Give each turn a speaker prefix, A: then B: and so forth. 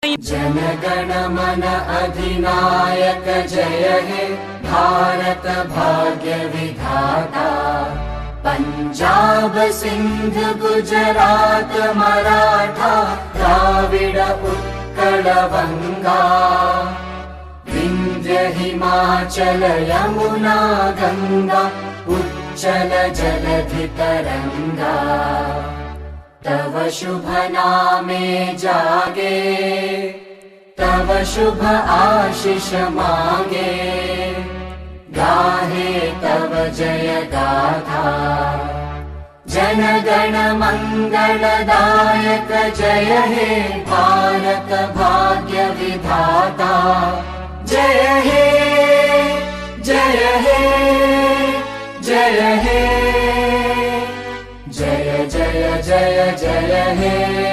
A: जनगण मन अधिनायक जय हे भारत भाग्य विधाता। पंजाब सिंध गुजरात मराठा द्राविड उत्कल बंगा। विंध्य हिमाचल यमुना गंगा उच्चल जलधि तरंगा। तव शुभ नामे जागे तव शुभ आशीष मांगे। गाहे तव जय गाथा जनगण मंगलदायक जय हे भारत भाग्य विधाता। जय हे जय हे जय हे जय जय जय जय हे।